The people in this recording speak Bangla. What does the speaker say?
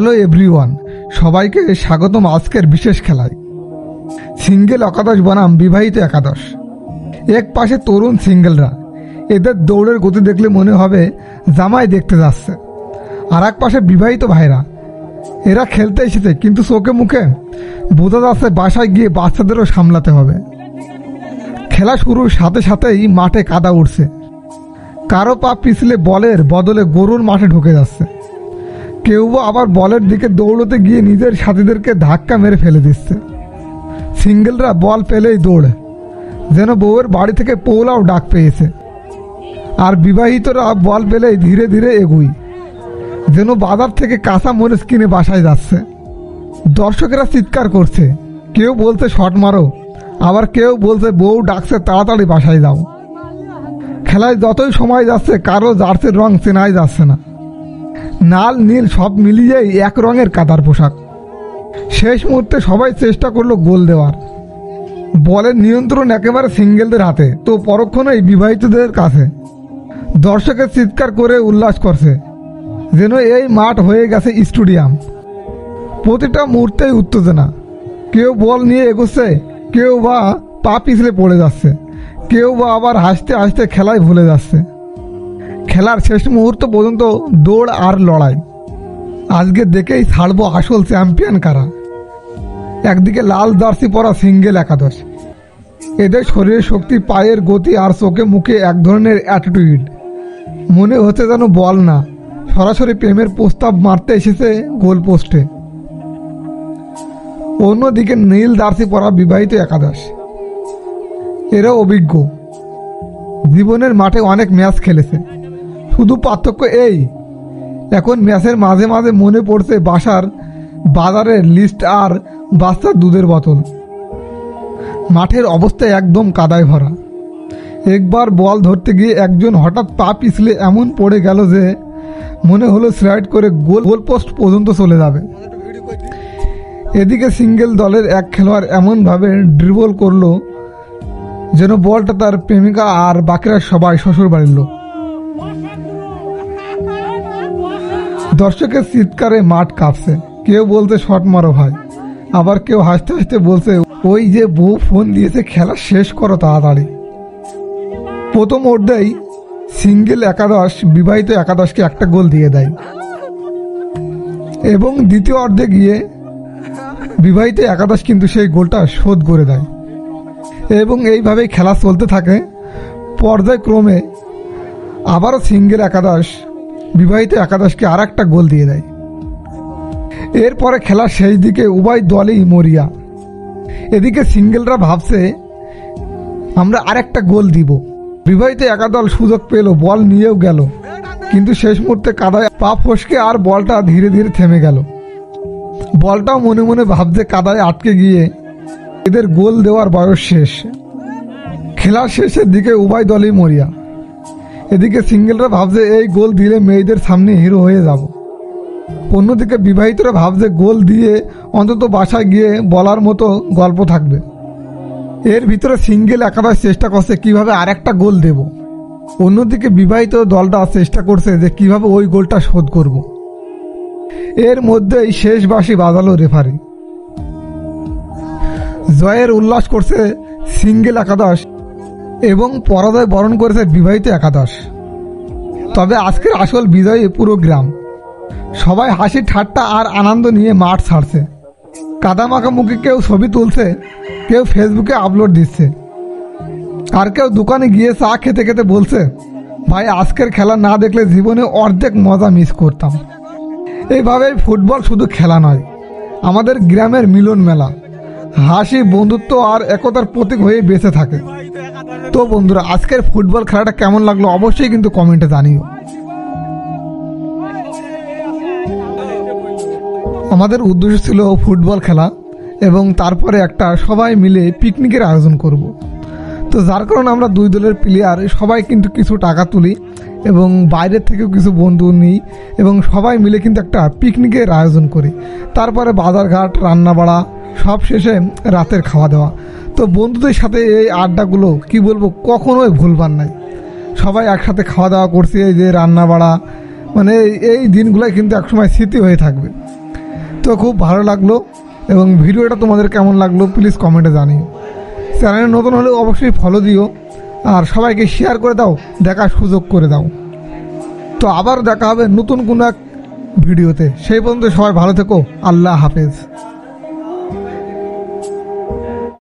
হ্যালো এভরিওয়ান, সবাইকে স্বাগতম আজকের বিশেষ খেলায়। সিঙ্গেল একাদশ বনাম বিবাহিত একাদশ। এক পাশে তরুণ সিঙ্গেলরা, এদের দৌড়ের গতি দেখলে মনে হবে জামাই দেখতে যাচ্ছে। আর এক পাশে বিবাহিত ভাইরা, এরা খেলতে এসেছে কিন্তু চোখে মুখে বোঝা যাচ্ছে বাসায় গিয়ে বাচ্চাদেরও সামলাতে হবে। খেলা শুরুর সাথে সাথেই মাঠে কাদা উঠছে, কারো পা পিছলে বলের বদলে গরুর মাঠে ঢুকে যাচ্ছে, কেউ আবার বলের দিকে দৌড়তে গিয়ে নিজের সাথীদেরকে ধাক্কা মেরে ফেলে দিচ্ছে। সিঙ্গেলরা বল পেলেই দৌড়ে, যেন বউয়ের বাড়ি থেকে পৌলাও ডাক পেয়েছে। আর বিবাহিতরা বল পেলেই ধীরে ধীরে এগুই, যেন বাজার থেকে কাঁচা মরিচ কিনে বাসায় যাচ্ছে। দর্শকেরা চিৎকার করছে, কেউ বলছে শট মারো, আবার কেউ বলছে বউ ডাকছে তাড়াতাড়ি বাসায় যাও। খেলায় যতই সময় যাচ্ছে কারো জার্সির রং চেনাই যাচ্ছে না, লাল নীল সব মিলিয়েই এক রঙের কাদার পোশাক। শেষ মুহূর্তে সবাই চেষ্টা করলো গোল দেওয়ার। বলের নিয়ন্ত্রণ একেবারে সিঙ্গেলদের হাতে, তো পরক্ষণেই বিবাহিতদের কাছে। দর্শকের চিৎকার করে উল্লাস করছে, যেন এই মাঠ হয়ে গেছে স্টেডিয়াম। প্রতিটা মুহূর্তেই উত্তেজনা, কেউ বল নিয়ে এগোচ্ছে, কেউ বা পা পিছলে পড়ে যাচ্ছে, কেউ বা আবার হাসতে হাসতে খেলায় ভুলে যাচ্ছে। খেলার শেষ মুহূর্ত পর্যন্ত দৌড় আর লড়াই। আজকে দেখেই ছাড়বো আসল চ্যাম্পিয়ন কারা। একদিকে লাল জার্সি পরা সিঙ্গেল একাদশ, এদের শরীরের শক্তি, পায়ের গতি আর চোখে মুখে এক ধরনের অ্যাটিটিউড। মনে হচ্ছে যেন বল না, সরাসরি প্রেমের প্রস্তাব মারতে এসেছে গোল পোস্টে। অন্যদিকে নীল জার্সি পরা বিবাহিত একাদশ, এরা অভিজ্ঞ, জীবনের মাঠে অনেক ম্যাচ খেলেছে। শুধু পার্থক্য এই, এখন ম্যাচের মাঝে মাঝে মনে পড়ছে বাজারের লিস্ট আর বাচ্চার দুধের বোতল। মাঠের অবস্থা একদম কাদায় ভরা। একবার বল ধরতে গিয়ে একজন হঠাৎ পা পিছলে এমন পড়ে গেল যে মনে হলো স্লাইড করে গোল পোস্ট পর্যন্ত চলে যাবে। এদিকে সিঙ্গেল দলের এক খেলোয়াড় এমনভাবে ড্রিবল করলো যেন বলটা তার প্রেমিকা আর বাকিরা সবাই শ্বশুর বাড়ির লোক। দর্শকের চিৎকারে মাঠ কাঁপছে, কেউ বলছে শট মারো ভাই, আবার কেউ হাসতে হাসতে বলছে ওই যে বউ ফোন দিয়েছে, খেলা শেষ করো তাড়াতাড়ি। প্রথম অর্ধেই সিঙ্গেল একাদশ বিবাহিত একাদশকে একটা গোল দিয়ে দেয় এবং দ্বিতীয় অর্ধে গিয়ে বিবাহিত একাদশ কিন্তু সেই গোলটা শোধ করে দেয় এবং এইভাবেই খেলা চলতে থাকে। পর্যায়ক্রমে আবারও সিঙ্গেল একাদশ বিবাহিত একাদশকে আর একটা গোল দিয়ে দেয়। এরপরে খেলার শেষ দিকে উভয় দলই মরিয়া। এদিকে সিঙ্গেলরা ভাবছে আমরা আরেকটা গোল দিব। বিবাহিত একাদল সুযোগ পেল, বল নিয়েও গেল, কিন্তু শেষ মুহূর্তে কাদায় পা ফসকে আর বলটা ধীরে ধীরে থেমে গেল। বলটাও মনে মনে ভাবছে কাদায় আটকে গিয়ে এদের গোল দেওয়ার বয়স শেষ। খেলার শেষের দিকে উভয় দলই মরিয়া। এদিকে সিঙ্গেলরা ভাবছে এই গোল দিলে মেয়েদের সামনে হিরো হয়ে যাব। অন্যদিকে বিবাহিতরা ভাবছে গোল দিয়ে অন্তত বাসায় গিয়ে বলার মতো গল্প থাকবে। এর ভিতরে সিঙ্গেল একাদশ চেষ্টা করছে কিভাবে আরেকটা গোল দেব, অন্যদিকে বিবাহিত দলটা চেষ্টা করছে যে কিভাবে ওই গোলটা শোধ করব। এর মধ্যেই শেষ বাঁশি বাজালো রেফারি। জয়ের উল্লাস করছে সিঙ্গেল একাদশ এবং পরাজয় বরণ করেছে বিবাহিত একাদশ। তবে আজকের আসল বিজয়ী পুরো গ্রাম। সবাই হাসি ঠাট্টা আর আনন্দ নিয়ে মাঠ ছাড়ছে। কাদা মাখামুখি কেউ ছবি তুলছে, কেউ ফেসবুকে আপলোড দিচ্ছে, আর কেউ দোকানে গিয়ে চা খেতে খেতে বলছে ভাই আজকের খেলা না দেখলে জীবনে অর্ধেক মজা মিস করতাম। এইভাবেই ফুটবল শুধু খেলা নয়, আমাদের গ্রামের মিলন মেলা, হাসি, বন্ধুত্ব আর একতার প্রতীক হয়ে বেঁচে থাকে। তো বন্ধুরা, আজকের ফুটবল খেলাটা কেমন লাগলো অবশ্যই কিন্তু কমেন্টে জানিও। আমাদের উদ্দেশ্য ছিল ফুটবল খেলা এবং তারপরে একটা সবাই মিলে পিকনিকের আয়োজন করব। তো যার কারণে আমরা দুই দলের প্লেয়ার সবাই কিন্তু কিছু টাকা তুলি এবং বাইরের থেকেও কিছু বন্ধু নিই এবং সবাই মিলে কিন্তু একটা পিকনিকের আয়োজন করি। তারপরে বাজারঘাট, রান্নাবাড়া, সব শেষে রাতের খাওয়া দাওয়া। তো বন্ধুদের সাথে এই আড্ডাগুলো কি বলবো কখনোই ভুলবার নাই। সবাই একসাথে খাওয়া দাওয়া করছি, এই যে রান্নাবাড়া, মানে এই দিনগুলোই কিন্তু একসময় স্মৃতি হয়ে থাকবে। তো খুব ভালো লাগলো, এবং ভিডিওটা তোমাদের কেমন লাগলো প্লিজ কমেন্টে জানিও। চ্যানেলে নতুন হলে অবশ্যই ফলো দিও, আর সবাইকে শেয়ার করে দাও, দেখার সুযোগ করে দাও। তো আবার দেখা হবে নতুন কোনো এক ভিডিওতে। সেই পর্যন্ত সবাই ভালো থেকো। আল্লাহ হাফেজ।